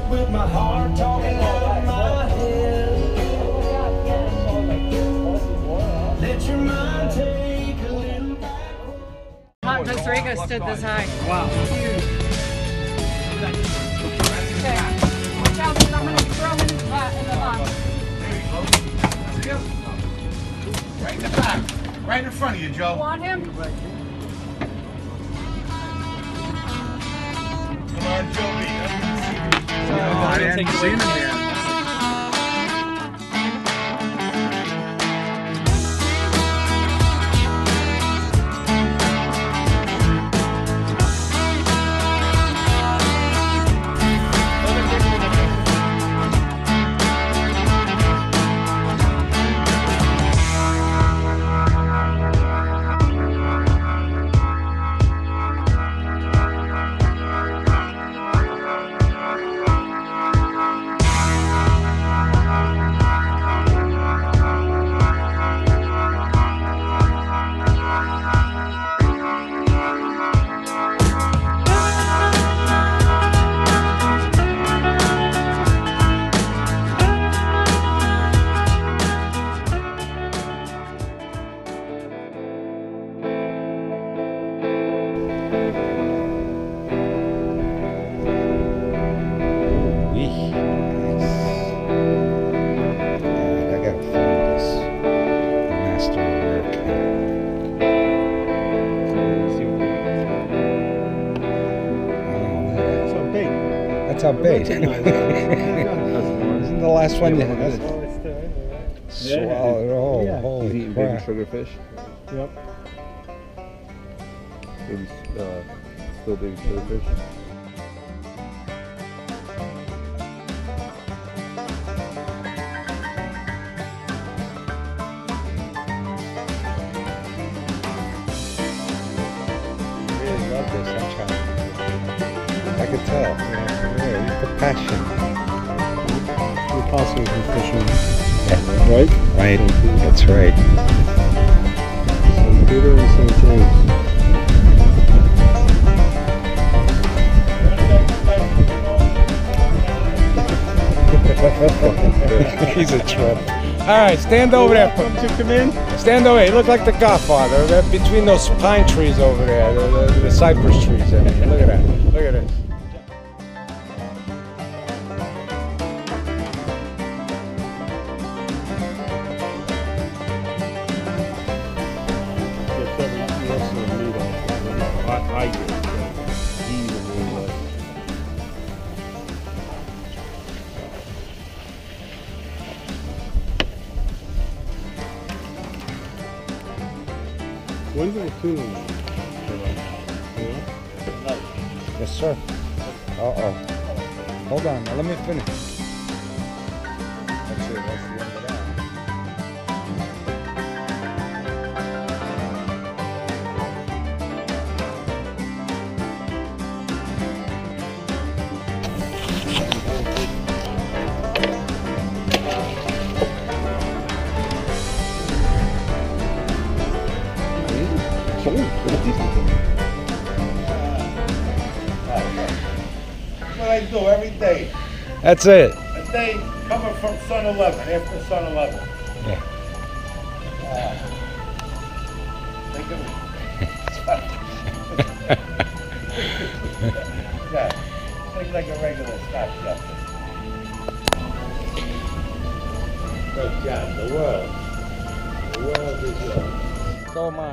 With my heart talking out of my head. Let your mind take a little back. Costa Rica stood this high. Wow. Huge. Okay. Watch out, because I'm going to throw him in the box. There you go. Right in the back. Right in front of you, Joe. You want him? Come on, Joey. I hadn't seen him yet. That's our bait. Isn't the last one you had? Swallowed. Oh, Yeah. holy Eating crap. baby sugarfish. Yep. Baby, still baby sugarfish. I could tell. Yeah, you put passion. We're possibly fishing, right? Right. That's right. St. Peter and St. James. He's a trip. All right, stand over there. To come in? Stand over here. You look like the Godfather. Between those pine trees over there, the cypress trees. Look at that. Look at this. I get it. When's the tuning? Yes, sir. Uh-oh. Hold on. Now let me finish. That's it. That's the end of that. That's what I do every day. That's it. A day coming from Sun 11, after Sun 11. Yeah. Think of it. Yeah, think like a regular stop shop. Good job, the world. The world is yours. So am I.